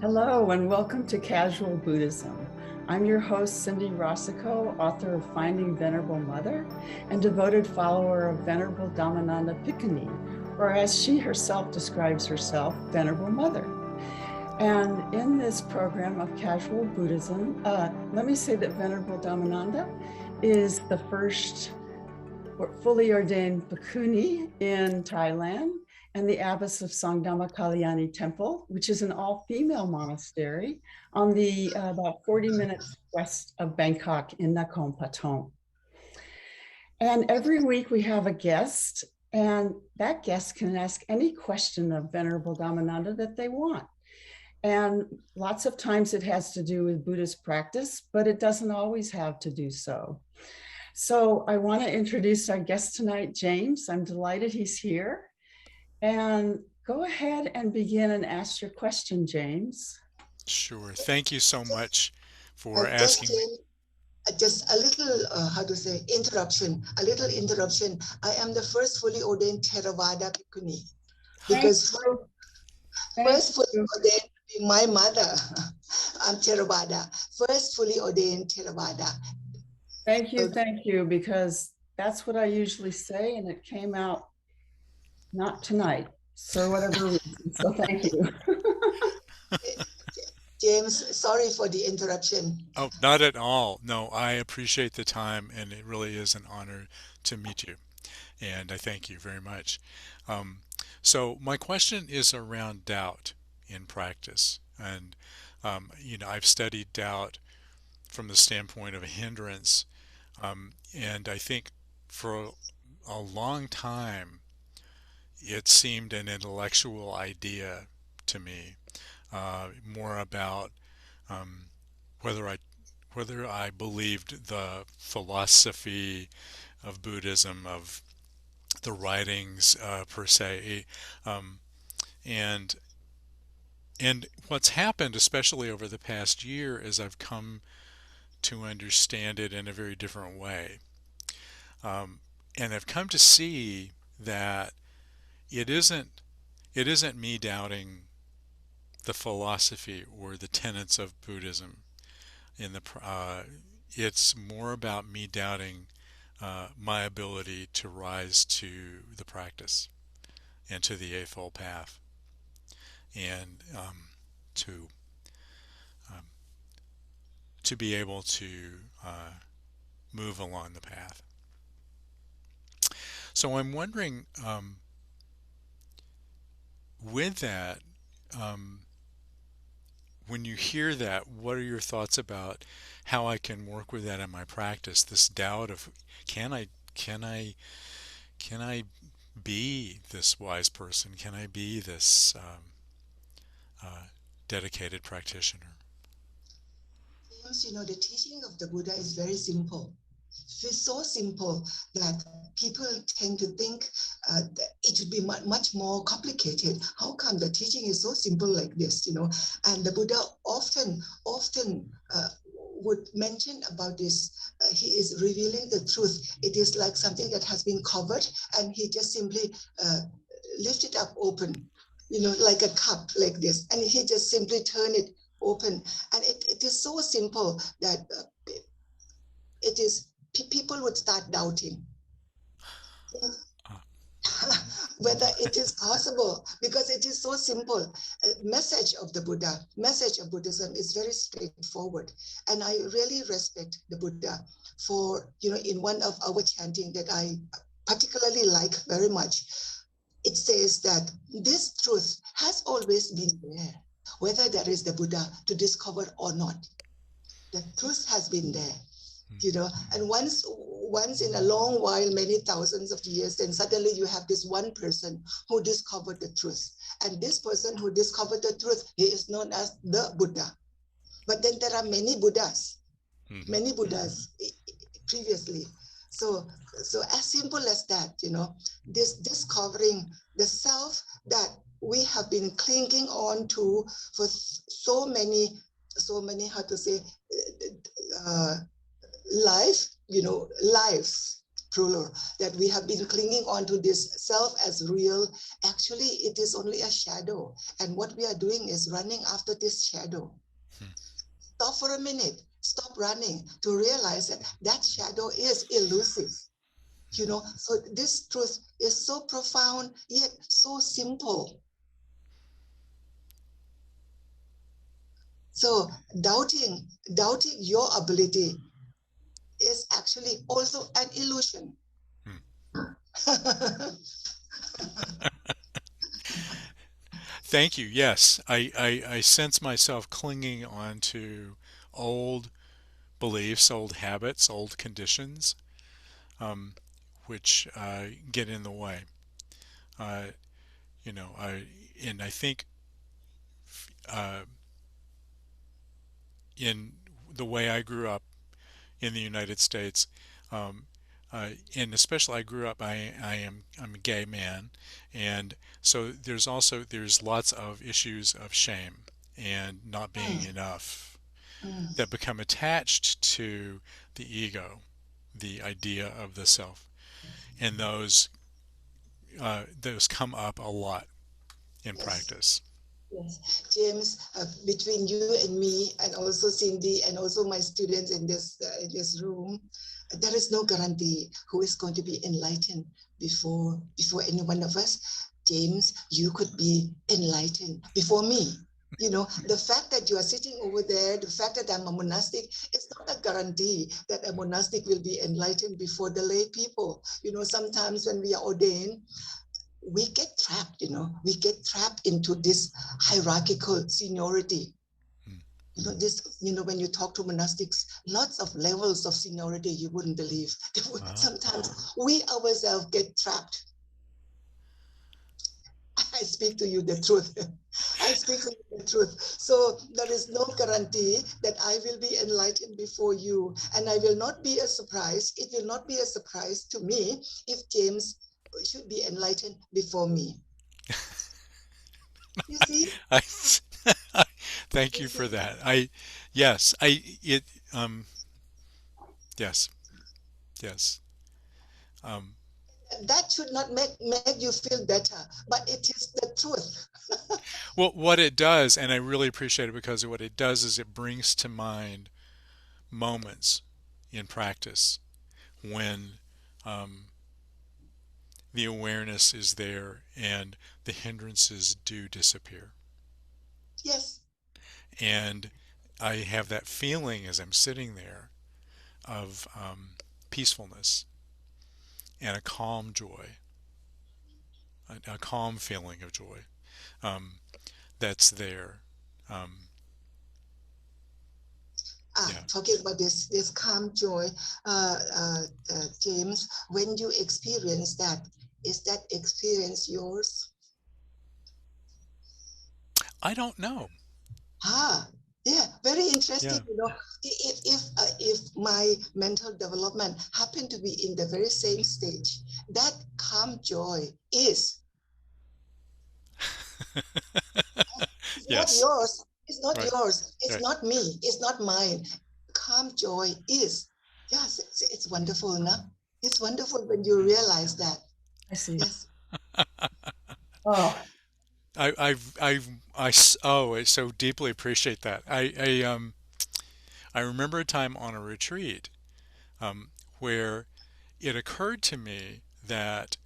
Hello and welcome to Casual Buddhism. I'm your host, Cindy Rossico, author of Finding Venerable Mother and devoted follower of Venerable Dhammananda Bhikkhuni, or as she herself describes herself, Venerable Mother. And in this program of Casual Buddhism, let me say that Venerable Dhammananda is the first fully ordained bhikkhuni in Thailand and the abbess of Sangdhamma Kalyani Temple, which is an all-female monastery on the about 40 minutes west of Bangkok in Nakhon Pathom. And every week we have a guest, and that guest can ask any question of Venerable Dhammananda that they want. And lots of times it has to do with Buddhist practice, but it doesn't always have to do so. So I want to introduce our guest tonight, James. I'm delighted he's here. And go ahead and begin and ask your question, James. Sure. Thank you so much for Just, asking me. just a little, interruption. A little interruption. I am the first fully ordained Theravada Bhikkhuni. Because first fully ordained would be my mother. I'm Theravada. First fully ordained Theravada. Thank you, because that's what I usually say, and it came out not tonight, for whatever reason. So thank you. James, sorry for the interruption. Oh, not at all. No, I appreciate the time, and it really is an honor to meet you. And I thank you very much. So my question is around doubt in practice. And, I've studied doubt from the standpoint of a hindrance. And I think for a long time, it seemed an intellectual idea to me, more about whether I believed the philosophy of Buddhism, of the writings per se, and what's happened, especially over the past year, is I've come to understand it in a very different way, and I've come to see that it isn't me doubting the philosophy or the tenets of Buddhism. It's more about me doubting my ability to rise to the practice and to the Eightfold Path, and to to be able to move along the path. So I'm wondering, with that, when you hear that, what are your thoughts about how I can work with that in my practice? This doubt of can I be this wise person? Can I be this dedicated practitioner? James, the teaching of the Buddha is very simple. It's so simple that people tend to think it should be much more complicated. How come the teaching is so simple like this, And the Buddha often would mention about this. He is revealing the truth. It is like something that has been covered, and he just simply lift it up open, like a cup like this, and he just simply turn it open. And it is so simple that it is people would start doubting whether it is possible, because it is so simple. Message of the Buddha, message of Buddhism is very straightforward. And I really respect the Buddha for, in one of our chanting that I particularly like very much, it says that this truth has always been there, whether there is the Buddha to discover or not. The truth has been there. And once in a long while, many thousands of years, then suddenly you have this one person who discovered the truth. And this person who discovered the truth, he is known as the Buddha. But then there are many Buddhas previously. So as simple as that, this discovering the self that we have been clinging on to for so many, how to say, lives, plural, that we have been clinging on to this self as real. Actually, it is only a shadow. And what we are doing is running after this shadow. Stop for a minute, stop running to realize that that shadow is elusive. So this truth is so profound, yet so simple. So doubting your ability is actually also an illusion. Thank you. Yes, I sense myself clinging on to old beliefs, old habits, old conditions, um, which get in the way. Uh, and I think uh, in the way I grew up in the United States, um, and especially I grew up. I'm a gay man, and so there's lots of issues of shame and not being enough that become attached to the ego, the idea of the self, and those come up a lot in Yes. practice. Yes, James, between you and me, and also Cindy, and also my students in this room, there is no guarantee who is going to be enlightened before any one of us. James, you could be enlightened before me. The fact that you are sitting over there, the fact that I'm a monastic, it's not a guarantee that a monastic will be enlightened before the lay people. Sometimes when we are ordained, we get trapped, we get trapped into this hierarchical seniority. When you talk to monastics, lots of levels of seniority you wouldn't believe. Sometimes we ourselves get trapped. I speak to you the truth. I speak to you the truth. So there is no guarantee that I will be enlightened before you. And I will not be a surprise. It will not be a surprise to me if James should be enlightened before me. You see? Thank you for that. Yes, yes, yes. Um, That should not make you feel better, but it is the truth. well, what it does, and I really appreciate it because what it does is it brings to mind moments in practice when um, the awareness is there and the hindrances do disappear. Yes. And I have that feeling as I'm sitting there of peacefulness and a calm joy, a calm feeling of joy um, that's there. Um, yeah. Talking about this calm joy, James, when you experience that, is that experience yours? I don't know. Yeah, very interesting. Yeah. If my mental development happened to be in the very same stage, that calm joy is it's not Yes. yours. It's not Right. yours. It's Right. not me. It's not mine. Calm joy is. Yes, it's wonderful, no? It's wonderful when you realize that. I see. Yes. Oh, Oh, I so deeply appreciate that. I remember a time on a retreat where it occurred to me that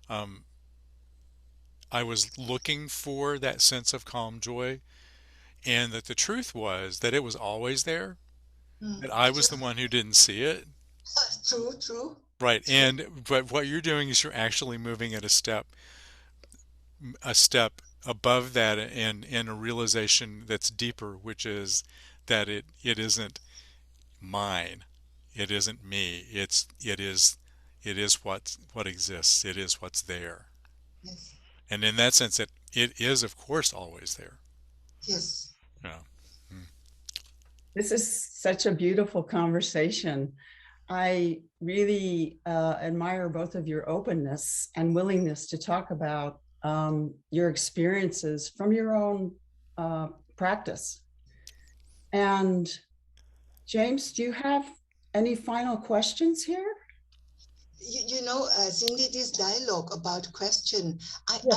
um, I was looking for that sense of calm joy, and that the truth was that it was always there, Mm. that I was the one who didn't see it. True, true, Right. true. But what you're doing is you're actually moving at a step above that, and in a realization that's deeper, which is that it isn't mine. It isn't me. It is what exists. It is what's there. Yes, And in that sense, it is of course always there. yes. Yeah. this is such a beautiful conversation. I really admire both of your openness and willingness to talk about your experiences from your own practice. And James, do you have any final questions here? Cindy, this dialogue about question, Yeah.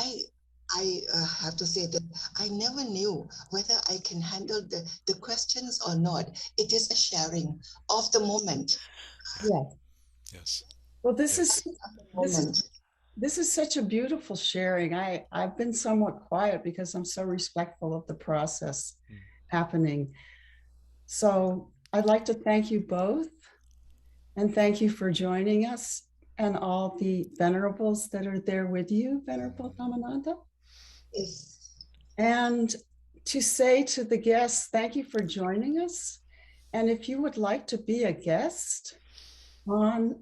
I have to say that I never knew whether I can handle the questions or not. It is a sharing of the moment. Yeah. Yes. Well, this Yes. is this is Moment. this is such a beautiful sharing. I've been somewhat quiet because I'm so respectful of the process Mm. happening. So I'd like to thank you both and thank you for joining us and all the venerables that are there with you, Venerable Dhammananda. Yes. And to say to the guests, thank you for joining us. And if you would like to be a guest on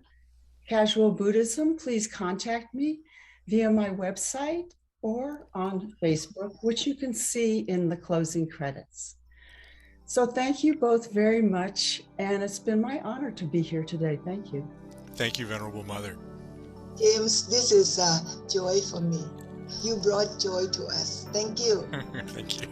Casual Buddhism, please contact me via my website or on Facebook, which you can see in the closing credits. So thank you both very much. And it's been my honor to be here today. Thank you. Thank you, Venerable Mother. James, this is a joy for me. You brought joy to us. Thank you. Thank you.